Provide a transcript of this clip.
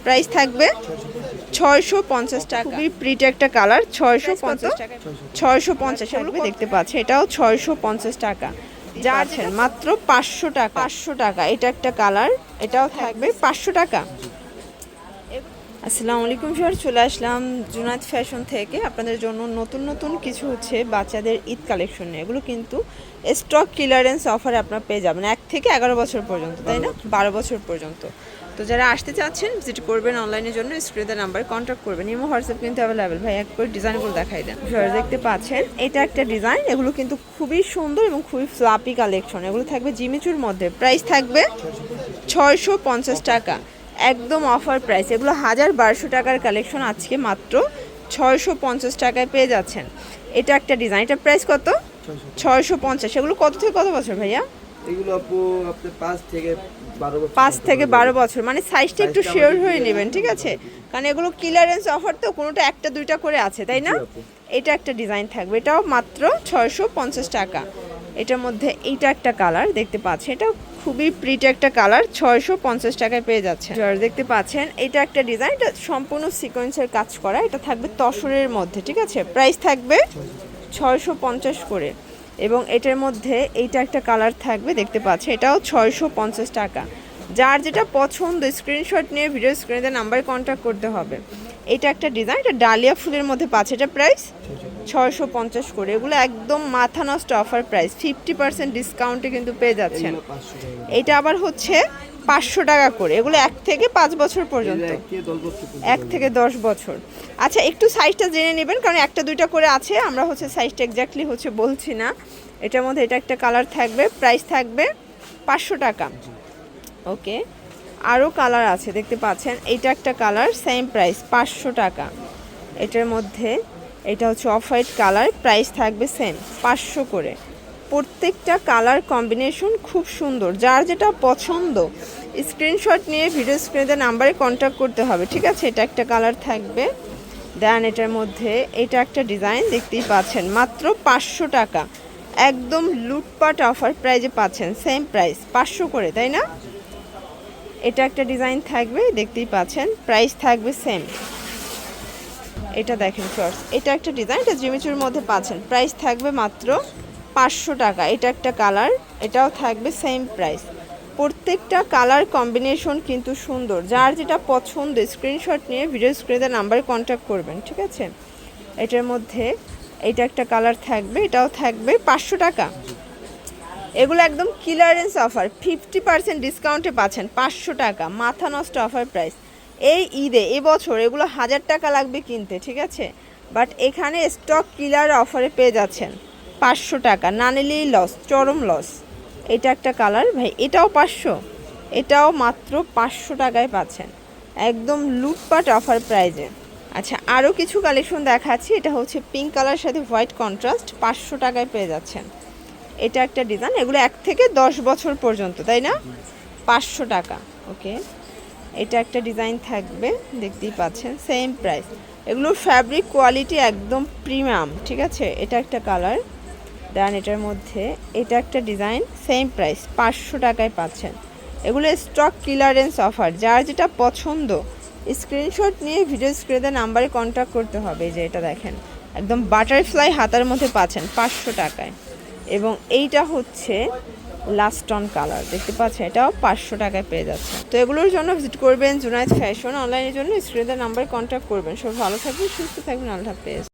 Price থাকবে 650 টাকা। খুবই প্রিটি একটা কালার, 650 টাকা। 650 এগুলো দেখতে পাচ্ছি, এটাও 650 টাকা। যা আছেন মাত্র 500 টাকা। 500 টাকা এটা একটা কালার, এটাও থাকবে 500 টাকা। আসসালামু আলাইকুম ভিউয়ার, চলে আসলাম জুনায়েদ ফ্যাশন থেকে আপনাদের জন্য নতুন নতুন কিছু বাচ্চাদের ঈদ কালেকশন নিয়ে। এগুলো কিন্তু স্টক ক্লিয়ারেন্স অফারে আপনারা পেয়ে যাবেন 1 থেকে 11 বছর পর্যন্ত, তাই না? 12 বছর পর্যন্ত। তো যারা আসতে চাচ্ছেন ভিজিট করবেন অনলাইনের জন্য স্ক্রিনে নাম্বারে কন্ট্যাক্ট করবেন। ইমো হোয়াটসঅ্যাপ কিন্তু অ্যাভেলেবেল। ভাই একবার ডিজাইনগুলো দেখাই দেন। ভিউয়ার দেখতে পাচ্ছেন এটা একটা ডিজাইন, এগুলো কিন্তু খুবই সুন্দর এবং খুবই ফ্লাপি কালেকশন। এগুলো থাকবে জিমিচুর মধ্যে, প্রাইস থাকবে 650 টাকা, একদম অফার প্রাইস। এগুলো 1200 টাকার কালেকশন, আজকে মাত্র 650 টাকায় পেয়ে যাচ্ছেন। এটা একটা ডিজাইন, এটা প্রাইস কত? 650। এগুলো কত থেকে কত বছর ভাইয়া? এগুলো আপু আপনার 5 থেকে 12 বছর। 5 থেকে 12 বছর, মানে সাইজটা একটু শেয়ার হয়ে নেবেন, ঠিক আছে? কারণ এগুলো ক্লিয়ারেন্স অফার, তো কোনোটা একটা দুইটা করে আছে, তাই না? এটা একটা ডিজাইন থাকবে, এটাও মাত্র 650 টাকা। এটার মধ্যে এইটা একটা কালার দেখতে পাচ্ছেন, এটা খুবই প্রিটি একটা কালার, 650 টাকায় পেয়ে যাচ্ছে। দেখতে পাচ্ছেন এটা একটা ডিজাইন, এটা সম্পূর্ণ সিকোয়েন্সের কাজ করা, এটা থাকবে তসরের মধ্যে, ঠিক আছে? প্রাইস থাকবে 650 করে। এবং এটার মধ্যে এইটা একটা কালার থাকবে দেখতে পাচ্ছেন, এটাও 650 টাকা। যার যেটা পছন্দ স্ক্রিনশট নিয়ে ভিডিও স্ক্রিনে নাম্বারে কন্ট্যাক্ট করতে হবে। এটা একটা ডিজাইন, এটা ডালিয়া ফুলের মধ্যে পাচ্ছে, এটা প্রাইস 650 করে। এগুলো একদম মাথা নষ্ট অফার প্রাইস, 50% ডিসকাউন্টে কিন্তু পেয়ে যাচ্ছেন। এটা আবার হচ্ছে 500 টাকা করে। এগুলো 1 থেকে 5 বছর পর্যন্ত, 1 থেকে 10 বছর। আচ্ছা, একটু সাইজটা জেনে নেবেন, কারণ একটা দুইটা করে আছে, আমরা সাইজটা এক্স্যাক্টলি বলছি না। এটার মধ্যে এটা একটা কালার থাকবে, প্রাইস থাকবে 500 টাকা। ওকে, আরও কালার আছে দেখতে পাচ্ছেন, এইটা একটা কালার, সেম প্রাইস 500 টাকা। এটার মধ্যে এটা হচ্ছে অফ হোয়াইট কালার, প্রাইস থাকবে সেম 500 করে। প্রত্যেকটা কালার কম্বিনেশন খুব সুন্দর, যার যেটা পছন্দ স্ক্রিনশট নিয়ে ভিডিও স্ক্রিনে নাম্বারে কন্ট্যাক্ট করতে হবে, ঠিক আছে? এটা একটা কালার থাকবে। দেন এটার মধ্যে এটা একটা ডিজাইন দেখতেই পাচ্ছেন, মাত্র 500 টাকা, একদম লুটপাট অফার প্রাইজে পাচ্ছেন, সেম প্রাইস 500 করে, তাই না? এটা একটা ডিজাইন থাকবে দেখতেই পাচ্ছেন, প্রাইস থাকবে সেম। এটা দেখেন শর্টস, এটা একটা ডিজাইন, এটা জিমিচুর মধ্যে পাচ্ছেন, প্রাইস থাকবে মাত্র 500 টাকা। এটা একটা কালার, এটাও থাকবে সেম প্রাইস। প্রত্যেকটা কালার কম্বিনেশন কিন্তু সুন্দর, যার যেটা পছন্দ স্ক্রিনশট নিয়ে ভিডিও স্ক্রিনে নাম্বারে কন্ট্যাক্ট করবেন, ঠিক আছে? এটার মধ্যে এটা একটা কালার থাকবে, এটাও থাকবে 500 টাকা। এগুলো একদম ক্লিয়ারেন্স অফার, 50% ডিসকাউন্টে পাচ্ছেন 500 টাকা, মাথা নষ্ট অফার প্রাইস। এই ঈদে এবছর এগুলো 1000 টাকা লাগবে কিনতে, ঠিক আছে? বাট এখানে স্টক ক্লিয়ার অফারে পেয়ে যাচ্ছেন 500 টাকা, না নিলেই লস, চরম লস। এটা একটা কালার ভাই, এটাও 500, এটাও মাত্র 500 টাকায় পাচ্ছেন, একদম লুটপাট অফার প্রাইজে। আচ্ছা, আরও কিছু কালেকশন দেখাচ্ছি, এটা হচ্ছে পিঙ্ক কালার সাথে হোয়াইট কন্ট্রাস্ট, 500 টাকায় পেয়ে যাচ্ছেন। এটা একটা ডিজাইন, এগুলো 1 থেকে 10 বছর পর্যন্ত, তাই না? 500 টাকা। ওকে, এটা একটা ডিজাইন থাকবে দেখতেই পাচ্ছেন, সেম প্রাইস। এগুলোর ফ্যাব্রিক কোয়ালিটি একদম প্রিমিয়াম, ঠিক আছে? এটা একটা কালার। দেন এটার মধ্যে এটা একটা ডিজাইন, সেম প্রাইস 500 টাকায় পাচ্ছেন। এগুলো স্টক ক্লিয়ারেন্স অফার, যার যেটা পছন্দ স্ক্রিনশট নিয়ে ভিডিও স্ক্রিনে নাম্বারে কন্ট্যাক্ট করতে হবে। যে এটা দেখেন, একদম বাটারফ্লাই হাতার মধ্যে পাচ্ছেন 500 টাকায়। এবং এইটা হচ্ছে লাস্ট অন কালার দেখতে পাচ্ছেন, এটাও 500 টাকায় পেয়ে যাচ্ছে। তো এগুলোর জন্য ভিজিট করবেন জুনায়েদ ফ্যাশন, অনলাইনের জন্য স্ক্রিনে নাম্বারে কন্ট্যাক্ট করবেন। সব ভালো থাকবেন, সুস্থ থাকবেন, আল্লাহ হাফেজ।